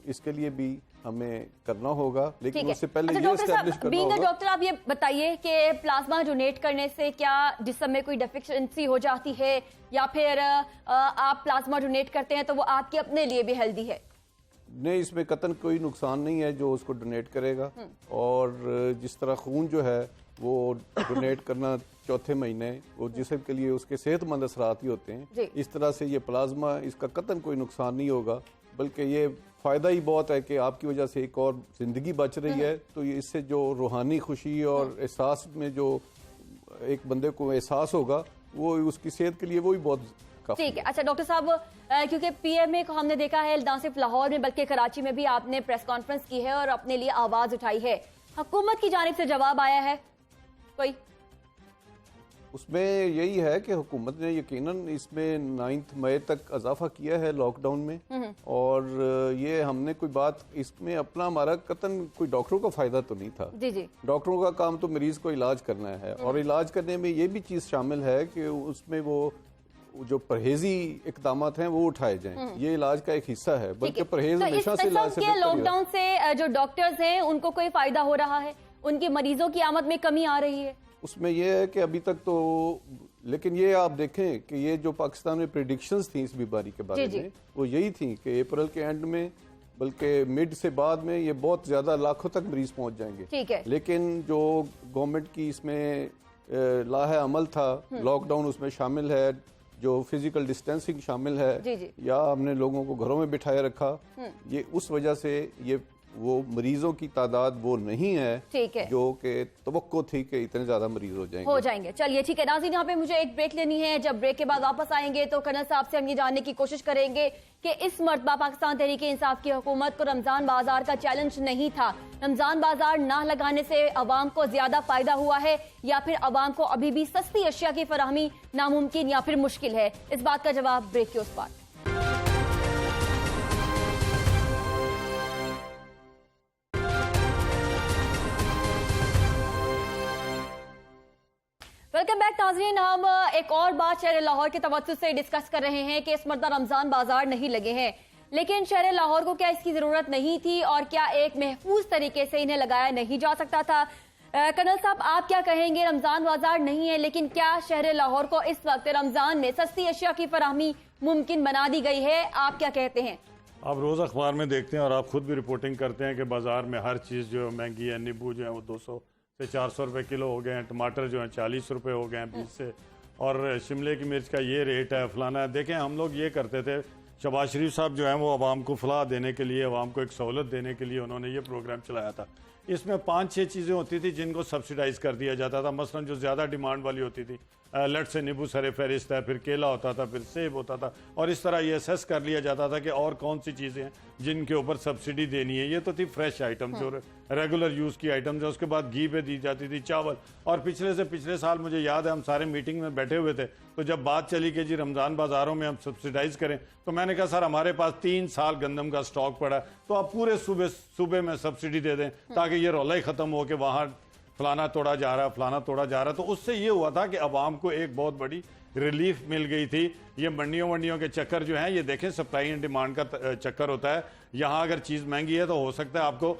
इसके लिए भी हमें करना होगा, लेकिन उससे पहले ये एस्टैब्लिश करना होगा। डॉक्टर आप ये बताइए कि प्लाज्मा डोनेट करने से क्या जिस्म में कोई डेफिशिएंसी हो जाती है या फिर आप प्लाज्मा डोनेट करते हैं तो वो आपके अपने लिए भी हेल्दी है? नहीं, इसमें कतन कोई नुकसान नहीं है जो उसको डोनेट करेगा। और जिस तरह खून जो है वो डोनेट करना चौथे महीने वो जिस्म के लिए उसके सेहतमंद असरात ही होते हैं, इस तरह से ये प्लाज्मा, इसका कतन कोई नुकसान नहीं होगा, बल्कि ये फ़ायदा ही बहुत है कि आपकी वजह से एक और ज़िंदगी बच रही है। तो ये इससे जो रूहानी खुशी और एहसास में जो एक बंदे को एहसास होगा वो उसकी सेहत के लिए वो भी बहुत काफ़ी है। ठीक है। अच्छा डॉक्टर साहब, क्योंकि PMA को हमने देखा है ना सिर्फ लाहौर में बल्कि कराची में भी आपने प्रेस कॉन्फ्रेंस की है और अपने लिए आवाज़ उठाई है, हुकूमत की जानिब से जवाब आया है कोई? اس میں یہی ہے کہ حکومت نے یقیناً اس میں 9 مئی تک اضافہ کیا ہے لاک ڈاؤن میں، اور یہ ہم نے کوئی بات اس میں اپنا ہمارا قطعاً کوئی ڈاکٹروں کا فائدہ تو نہیں تھا. جی جی ڈاکٹروں کا کام تو مریض کو علاج کرنا ہے، اور علاج کرنے میں یہ بھی چیز شامل ہے کہ اس میں وہ جو پرہیزی اقدامات ہیں وہ اٹھائے جائیں. یہ علاج کا ایک حصہ ہے، بلکہ پرہیز ہمیشہ سے علاج سے لاک ڈاؤن سے جو ڈاکٹرز ہیں ان کو کوئی فائدہ ہو رہا ہے؟ ان کے مریضوں کی آمد میں کمی آ رہی ہے؟ اس میں یہ ہے کہ ابھی تک تو، لیکن یہ آپ دیکھیں کہ یہ جو پاکستان میں پریڈکشنز تھیں اس بیماری کے بارے میں، وہ یہی تھیں کہ اپریل کے اینڈ میں، بلکہ مڈ سے بعد میں یہ بہت زیادہ لاکھوں تک مریض پہنچ جائیں گے. ٹھیک ہے. لیکن جو گورنمنٹ کی اس میں لاہ عمل تھا، لاک ڈاؤن اس میں شامل ہے، جو فزیکل ڈسٹینسنگ شامل ہے، یا ہم نے لوگوں کو گھروں میں بٹھائے رکھا، یہ اس وجہ سے یہ وہ مریضوں کی تعداد وہ نہیں ہے جو کہ توقع تھی کہ اتنے زیادہ مریض ہو جائیں گے. چلیے ٹھیک ہے ناظرین، یہاں پہ مجھے ایک بریک لینی ہے. جب بریک کے بعد واپس آئیں گے تو کرنل صاحب سے ہم یہ جاننے کی کوشش کریں گے کہ اس مرتبہ پاکستان تحریک انصاف کی حکومت کو رمضان بازار کا چیلنج نہیں تھا. رمضان بازار نہ لگانے سے عوام کو زیادہ فائدہ ہوا ہے، یا پھر عوام کو ابھی بھی سستی اشیاء کی فراہمی ناممکن یا پھر مشکل ہے؟ اس بات کا جواب بریک کے اس پار. ویلکم بیک ناظرین، ہم ایک اور بات شہر لاہور کے توسط سے ڈسکس کر رہے ہیں کہ اس مرتبہ رمضان بازار نہیں لگے ہیں، لیکن شہر لاہور کو کیا اس کی ضرورت نہیں تھی، اور کیا ایک محفوظ طریقے سے انہیں لگایا نہیں جا سکتا تھا؟ کرنل صاحب آپ کیا کہیں گے؟ رمضان بازار نہیں ہے، لیکن کیا شہر لاہور کو اس وقت رمضان میں سستی اشیاء کی فراہمی ممکن بنا دی گئی ہے؟ آپ کیا کہتے ہیں؟ آپ روز اخبار میں دیکھتے ہیں اور آپ خود بھی رپورٹنگ کرتے ہیں کہ بازار میں ہر چیز جو مہنگی ہے. نیبو جو ہے وہ 200 سے 400 روپے کلو ہو گئے ہیں، ٹماٹر جو ہیں 40 روپے ہو گئے ہیں 20 سے، اور شملے کی مرچ کا یہ ریٹ ہے، فلانا ہے. دیکھیں ہم لوگ یہ کرتے تھے، شہباز شریف صاحب جو ہیں وہ عوام کو فلاح دینے کے لیے، عوام کو ایک سہولت دینے کے لیے انہوں نے یہ پروگرام چلایا تھا. اس میں 5-6 چیزیں ہوتی تھی جن کو سبسیڈائز کر دیا جاتا تھا. مثلا جو زیادہ ڈیمانڈ والی ہوتی تھی، لٹ سے نیبو سر فہرست ہے، پھر کیلا ہوتا تھا، پھر سیب ہوتا تھا، اور اس طرح یہ اسیس کر لیا جاتا تھا کہ اور کون سی چیزیں ہیں جن کے اوپر سبسڈی دینی ہے. یہ تو تھی فریش آئٹم جو ریگولر یوز کی آئٹمز ہیں. اس کے بعد گھی پہ دی جاتی تھی، چاول. اور پچھلے سال مجھے یاد ہے ہم سارے میٹنگ میں بیٹھے ہوئے تھے، تو جب بات چلی کہ جی رمضان بازاروں میں ہم سبسیڈائز کریں، تو میں نے کہا سر ہمارے پاس 3 سال گندم کا سٹاک پڑا ہے، تو آپ پورے صوبے میں سبسڈی دے دیں تاکہ یہ رولا ہی ختم ہو کہ وہاں فلانا توڑا جا رہا ہے، فلانا توڑا جا رہا ہے. تو اس سے یہ ہوا تھا کہ عوام کو ایک بہت بڑی ریلیف مل گئی تھی. یہ منڈیوں کے چکر جو ہیں، یہ دیکھیں سپلائی اینڈ ڈیمانڈ کا چکر ہوتا ہے. یہاں اگر چیز مہنگی ہے تو ہو سکتا ہے آپ کو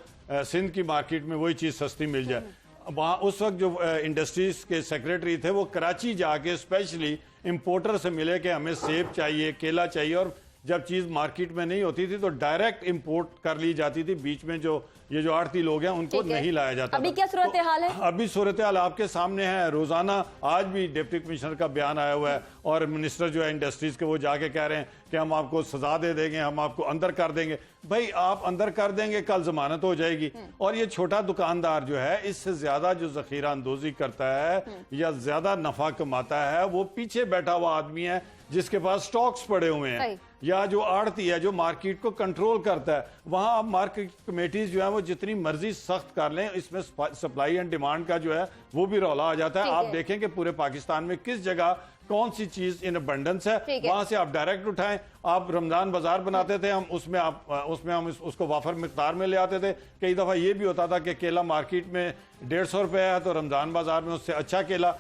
سندھ کی مارکیٹ میں وہی چیز سستی مل جائے. وہاں اس وقت جو انڈسٹریز کے سیکریٹری تھے وہ کراچی جا کے اسپیشلی امپورٹر سے ملے کہ ہمیں سیب چاہیے، کیلا چاہیے، اور جب چیز مارکیٹ میں نہیں ہوتی تھی تو ڈائریکٹ امپورٹ کر لی جاتی تھی. بیچ میں جو یہ جو آڑتی لوگ ہیں ان کو نہیں لایا جاتا. ابھی کیا صورتحال ہے؟ ابھی صورتحال آپ کے سامنے ہے. روزانہ آج بھی ڈپٹی کمشنر کا بیان آیا ہوا ہے، اور منسٹر جو ہے انڈسٹریز کے وہ جا کے کہہ رہے ہیں کہ ہم آپ کو سزا دے دیں گے، ہم آپ کو اندر کر دیں گے. بھائی آپ اندر کر دیں گے، کل ضمانت ہو جائے گی. اور یہ چھوٹا دکاندار جو ہے اس سے زیادہ جو ذخیرہ اندوزی کرتا ہے یا زیادہ نفع کماتا ہے وہ پیچھے بیٹھا ہوا آدمی ہے جس کے پاس سٹاکس پڑے ہوئے ہیں، یا جو آڑتی ہے جو مارکیٹ کو کنٹرول کرتا ہے. وہاں مارکیٹ کمیٹیز جو ہیں وہ جتنی مرضی سخت کر لیں، اس میں سپلائی اینڈ ڈیمانڈ کا جو ہے وہ بھی رولا آ جاتا ہے. آپ دیکھیں کہ پورے پاکستان میں کس جگہ کون سی چیز ان ابنڈنس ہے، وہاں سے آپ ڈائریکٹ اٹھائیں. آپ رمضان بازار بناتے تھے، ہم اس میں ہم اس کو وافر مقدار میں لے آتے تھے. کئی دفعہ یہ بھی ہوتا تھا کہ کیلا مارکیٹ میں 150 روپے ہے تو رمضان بازار میں اس سے اچھا کیلا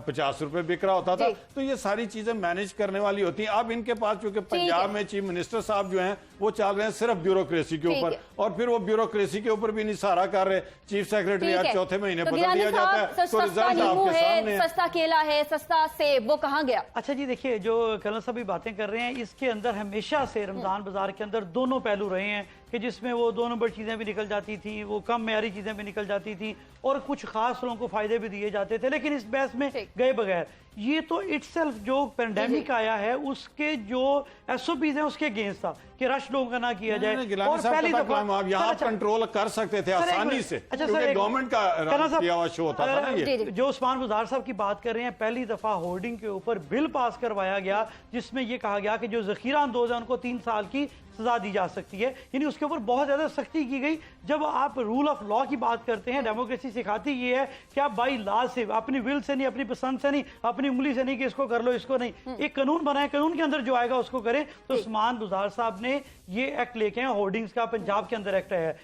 50 روپے بک رہا ہوتا تھا. تو یہ ساری چیزیں مینج کرنے والی ہوتی ہیں. اب ان کے پاس چونکہ پنجاب میں چیف منسٹر صاحب جو ہیں وہ چل رہے ہیں صرف بیوروکریسی کے اوپر، اور پھر وہ بیوروکریسی کے اوپر بھی نہیں سہارا کر رہے. چیف سیکرٹری آج چوتھے مہینے بدل دیا جاتا ہے تو رزلٹ آپ کے سامنے ہے. سستا کیلا ہے، سستا سیب، وہ کہاں گیا؟ اچھا جی دیکھیے، جو کرنل صاحب بھی باتیں کر رہے ہیں اس کے اندر ہمیشہ سے رمضان بازار کے اندر دونوں پہلو رہے ہیں کہ جس میں وہ 2 نمبر چیزیں بھی نکل جاتی تھی، وہ کم معیاری چیزیں بھی نکل جاتی تھی، اور کچھ خاص لوگوں کو فائدے بھی دیے جاتے تھے. لیکن اس بحث میں گئے بغیر یہ تو اٹ سیلف جو پینڈیمک آیا ہے اس کے جو ایس او پیز ہیں اس کے اگینسٹ تھا کہ رش لوگوں کا نہ کیا جائے. اور پہلی دفعہ آپ یہاں کنٹرول کر سکتے تھے آسانی سے کیونکہ گورنمنٹ کا کیا ہوا شو ہوتا تھا نا. یہ جو عثمان گزار صاحب کی بات کر رہے ہیں، پہلی دفعہ ہولڈنگ کے اوپر بل پاس کروایا گیا جس میں یہ کہا گیا کہ جو ذخیرہ اندوز ہیں ان کو 3 سال کی सजा दी जा सकती है, यानी उसके ऊपर बहुत ज्यादा सख्ती की गई। जब आप रूल ऑफ लॉ की बात करते हैं, डेमोक्रेसी सिखाती ये है कि आप बाई लॉ से, अपनी विल से नहीं, अपनी पसंद से नहीं, अपनी उंगली से नहीं कि इसको कर लो इसको नहीं, एक कानून बनाए, कानून के अंदर जो आएगा उसको करें। तो उस्मान बुज़दार साहब ने ये एक्ट लेके हैं, होर्डिंग्स का पंजाब के अंदर एक्ट है,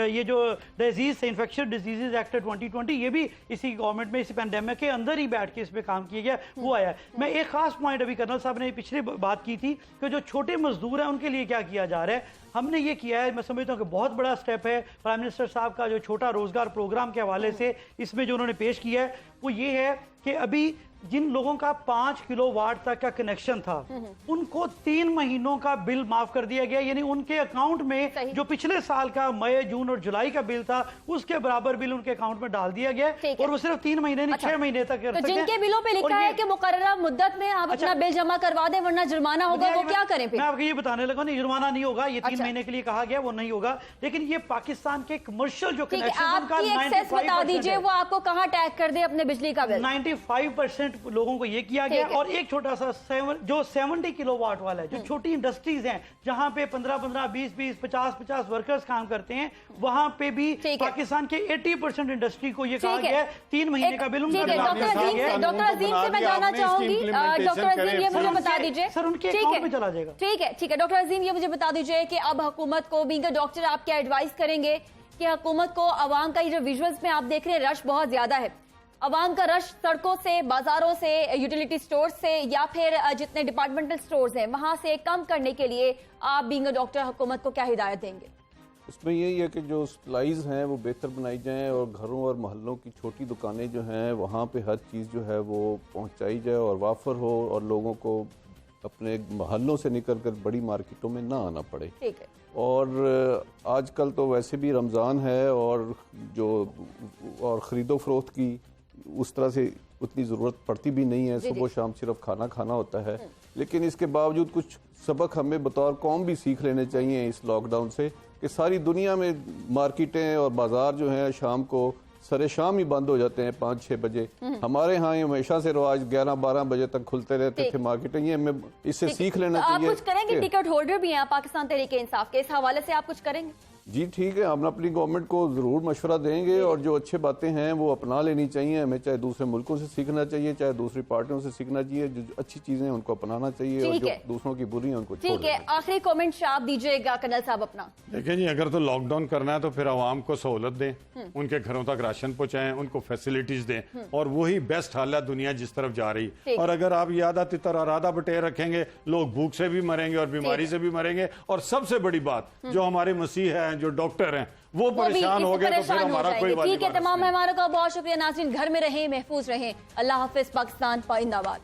ये जो डिजीज से इन्फेक्शियस डिजीजेज एक्ट 2020, ये भी इसी गवर्नमेंट में इसी पैंडेमिक के अंदर ही बैठ के इस पे काम किया गया, वो आया। मैं एक खास पॉइंट अभी कर्नल साहब ने पिछले बात की थी कि जो छोटे मजदूर हैं उनके लिए क्या किया जा रहा है, हमने ये किया है, मैं समझता हूँ कि बहुत बड़ा स्टेप है प्राइम मिनिस्टर साहब का जो छोटा रोजगार प्रोग्राम के हवाले से इसमें जो उन्होंने पेश किया है वो ये है कि अभी जिन लोगों का 5 किलोवाट तक का कनेक्शन था उनको 3 महीनों का बिल माफ कर दिया गया, यानी उनके अकाउंट में जो पिछले साल का मई, जून और जुलाई का बिल था उसके बराबर बिल उनके अकाउंट में डाल दिया गया, और वो सिर्फ 3 महीने नहीं 6 महीने तक कर तो सकते हैं। जिनके बिलों पे लिखा है कि मुकर्ररा मुद्दत में आप अपना बिल जमा करवा दें वरना जुर्माना होगा, वो क्या करें फिर? मैं आपको ये बताने लगा, नहीं जुर्माना नहीं होगा, ये 3 महीने के लिए कहा गया, वो नहीं होगा, लेकिन ये पाकिस्तान के कमर्शियल जो कनेक्शन आपकी एक्सेस बता दीजिए, वो आपको कहाँ टैग कर दे अपने बिजली का बिल? 95% लोगों को ये किया गया। और एक छोटा सा जो 70 किलोवाट वाला है, जो छोटी इंडस्ट्रीज हैं जहां पे 15-15, 20-20, 50-50 वर्कर्स काम करते हैं, वहां पे भी पाकिस्तान के 80% इंडस्ट्री को ये कहा गया है 3 महीने का बिल उनका। डॉक्टर अजीम से मैं जानना चाहूंगी, डॉक्टर अजीम ये मुझे बता दीजिए सर, उनके अकाउंट में चला जाएगा। ठीक है डॉक्टर अजीम ये मुझे बता दीजिए कि अब हुकूमत को, बीइंग अ डॉक्टर, आप क्या एडवाइस करेंगे कि हुकूमत को अवाम का ये जो विजुअल्स में आप देख रहे हैं रश बहुत ज्यादा है, अवाम का रश सड़कों से, बाजारों से, यूटिलिटी स्टोर से या फिर जितने डिपार्टमेंटल स्टोर्स हैं वहां से कम करने के लिए आप बीइंग अ डॉक्टर हुकूमत को क्या हिदायत देंगे? इसमें यही है कि जो सप्लाईज हैं वो बेहतर बनाई जाएं और घरों और मोहल्लों की छोटी दुकानें जो हैं वहाँ पे हर चीज़ जो है वो पहुँचाई जाए और वाफर हो और लोगों को अपने मोहल्लों से निकल कर बड़ी मार्केटों में ना आना पड़े। ठीक है। और आजकल तो वैसे भी रमज़ान है और ख़रीदो फरोख्त की उस तरह से उतनी ज़रूरत पड़ती भी नहीं है, सुबह शाम सिर्फ खाना खाना होता है, लेकिन इसके बावजूद कुछ सबक हमें बतौर कौम भी सीख लेने चाहिए इस लॉकडाउन से कि सारी दुनिया में मार्केटें और बाजार जो हैं शाम को सरे शाम ही बंद हो जाते हैं 5-6 बजे। हमारे यहाँ हमेशा से रवाज 11-12 बजे तक खुलते रहते थे मार्केटें, ये हमें इससे सीख लेना चाहिए। आप कुछ करेंगे? टिकट होल्डर भी हैं पाकिस्तान तहरीक इंसाफ के, इस हवाले से आप कुछ करेंगे? जी ठीक है, हम अपनी गवर्नमेंट को ज़रूर मशवरा देंगे और जो अच्छे बातें हैं वो अपना लेनी चाहिए। हमें चाहे दूसरे मुल्कों से सीखना चाहिए, चाहे दूसरी पार्टियों से सीखना चाहिए, जो अच्छी चीज़ें हैं उनको अपनाना चाहिए और जो दूसरों की बुरी हैं उनको छोड़ देना चाहिए। आखिरी कमेंट आप दीजिएगा कर्नल साहब अपना। देखिए जी, अगर तो लॉकडाउन करना है तो फिर आवाम को सहूलत दें, उनके घरों तक राशन पहुँचाएं, उनको फैसिलिटीज दें, और वही बेस्ट हाल है दुनिया जिस तरफ जा रही। और अगर आप ये आधा तितर और आधा बटेर रखेंगे, लोग भूख से भी मरेंगे और बीमारी से भी मरेंगे, और सबसे बड़ी बात जो हमारे मसीह हैं, जो डॉक्टर हैं, वो परेशान हो गए तो फिर हमारा कोई वाली। ठीक है, तमाम मेहमानों का बहुत शुक्रिया। नाज़रीन घर में रहें, महफूज रहें। अल्लाह हाफिज। पाकिस्तान जिंदाबाद।